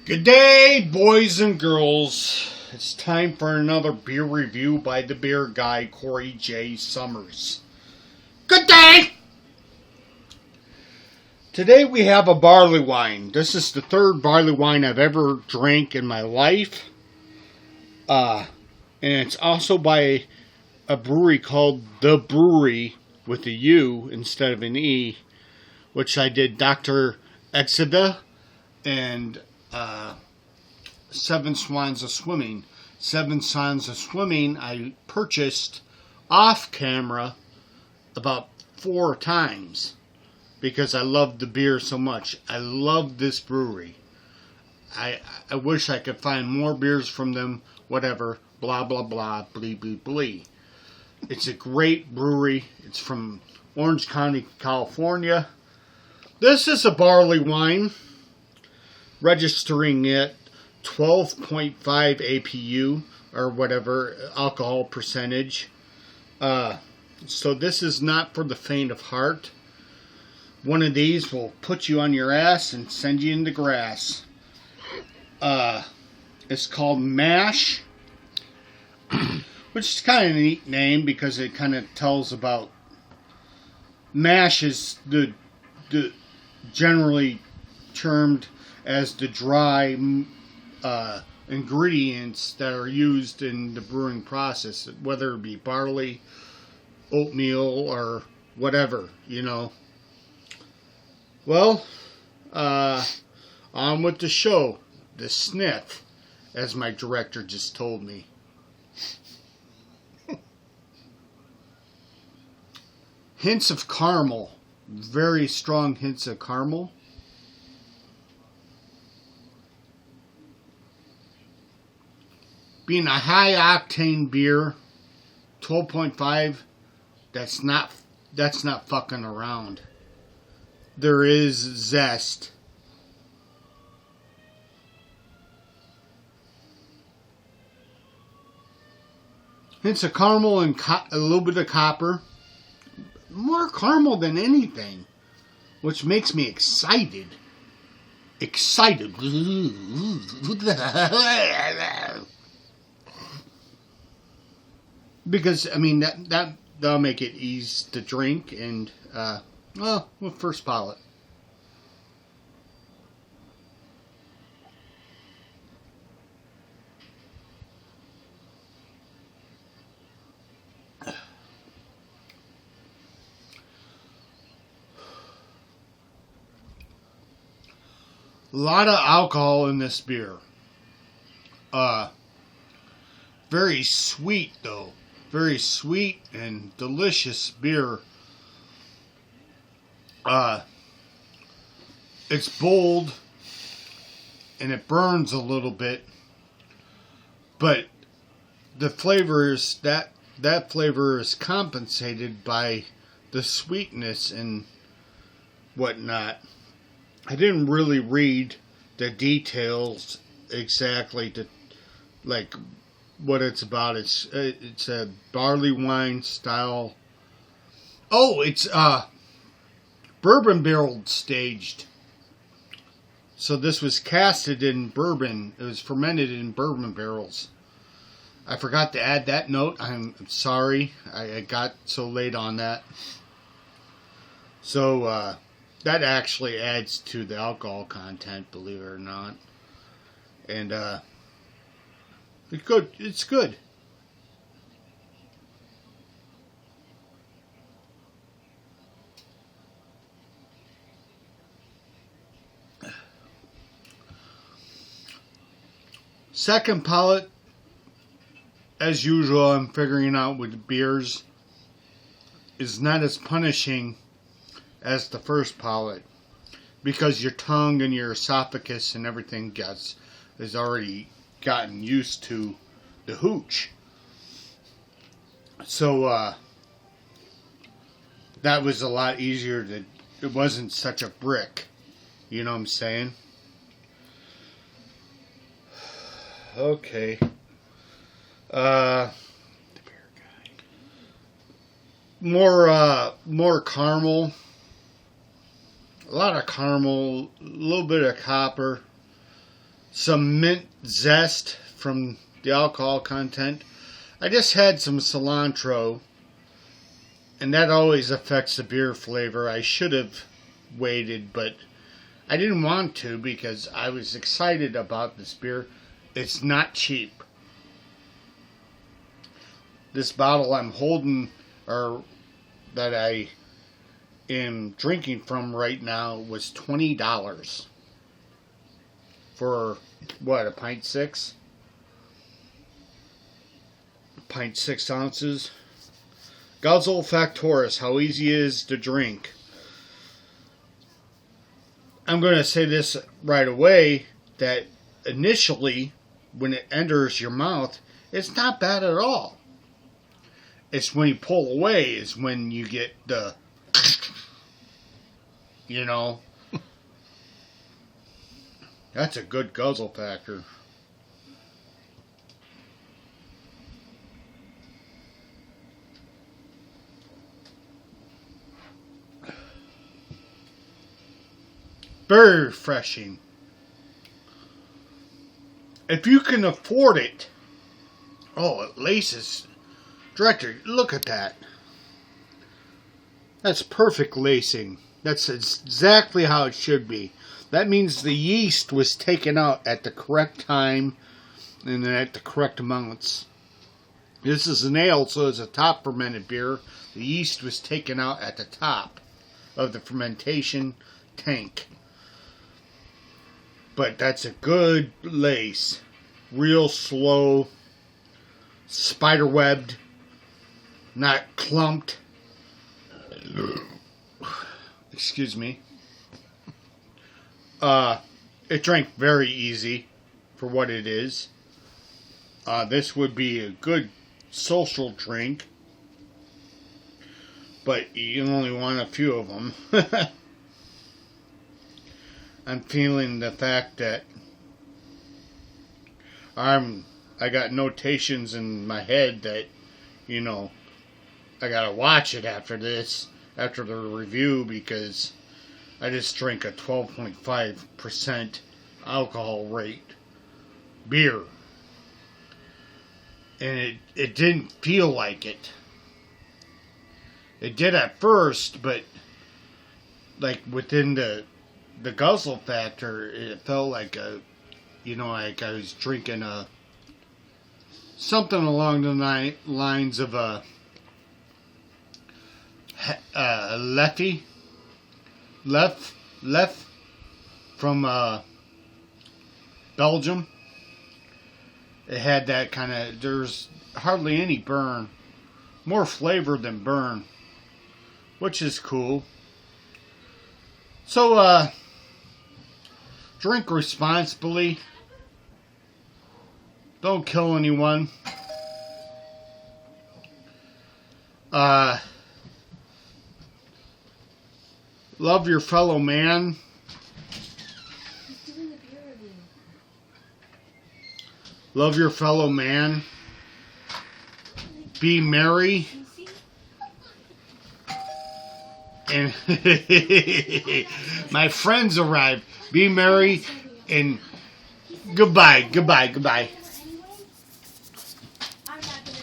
Good day, boys and girls. It's time for another beer review by the beer guy, Corey J. Summers. Good day! Today we have a barley wine. This is the third barley wine I've ever drank in my life. And it's also by a brewery called The Brewery with a U instead of an E, which I did Dr. Exida and Seven Swans of Swimming. Seven Swans of Swimming I purchased off camera about 4 times because I loved the beer so much. I love this brewery. I wish I could find more beers from them, whatever, blah, blah, blah, blee, blee, blee. It's a great brewery. It's from Orange County, California. This is a barley wine, registering it 12.5 APU or whatever alcohol percentage. So this is not for the faint of heart. One of these will put you on your ass and send you in the grass. It's called MASH, which is kind of a neat name because it kind of tells about MASH is the generally termed as the dry ingredients that are used in the brewing process, whether it be barley, oatmeal, or whatever, you know. Well, on with the show. The sniff, as my director just told me. Hints of caramel. Very strong hints of caramel. Being a high octane beer, 12.5, that's not fucking around. There is zest. Hints of caramel and a little bit of copper. More caramel than anything, which makes me excited. Excited. Because, I mean, that'll make it easy to drink and, well, first palate. A lot of alcohol in this beer. Very sweet, though. Very sweet and delicious beer. It's bold and it burns a little bit, but the flavor is that flavor is compensated by the sweetness and whatnot. I didn't really read the details exactly to like what it's about. It's a barley wine style. Oh, it's bourbon barrel staged. So this was casted in bourbon. It was fermented in bourbon barrels. I forgot to add that note. I'm sorry. I got so late on that. So that actually adds to the alcohol content, believe it or not. And it's good. It's good. Second palate, as usual, I'm figuring out with beers, is not as punishing as the first palate, because your tongue and your esophagus and everything has already gotten used to the hooch. So that was a lot easier. It wasn't such a brick. You know what I'm saying? Okay. More caramel. A lot of caramel, a little bit of copper. some mint zest from the alcohol content. I just had some cilantro, and that always affects the beer flavor. I should have waited, but I didn't want to because I was excited about this beer. It's not cheap. This bottle I'm holding, or that I am drinking from right now, was $20 for what, a pint 6? Pint 6 ounces. Guzzle Factoris, how easy it is to drink. I'm going to say this right away, that initially, when it enters your mouth, it's not bad at all. It's when you pull away is when you get the, you know. That's a good guzzle factor. Very refreshing. If you can afford it. Oh, it laces. Director, look at that. That's perfect lacing. That's exactly how it should be. That means the yeast was taken out at the correct time and at the correct amounts. This is an ale, so it's a top fermented beer. The yeast was taken out at the top of the fermentation tank. But that's a good lace. Real slow, spiderwebbed, not clumped. Excuse me. It drank very easy for what it is. This would be a good social drink, but you only want a few of them. I'm feeling the fact that I got notations in my head that, you know, I gotta watch it after this, after the review, because I just drank a 12.5% alcohol rate beer. And it didn't feel like it. It did at first, but like within the guzzle factor, it felt like like I was drinking something along the lines of a Lef from Belgium. It had that kind of, there's hardly any burn. More flavor than burn, which is cool. So, drink responsibly. Don't kill anyone. Love your fellow man. Love your fellow man. Be merry. And my friends arrived. Be merry and goodbye, goodbye, goodbye.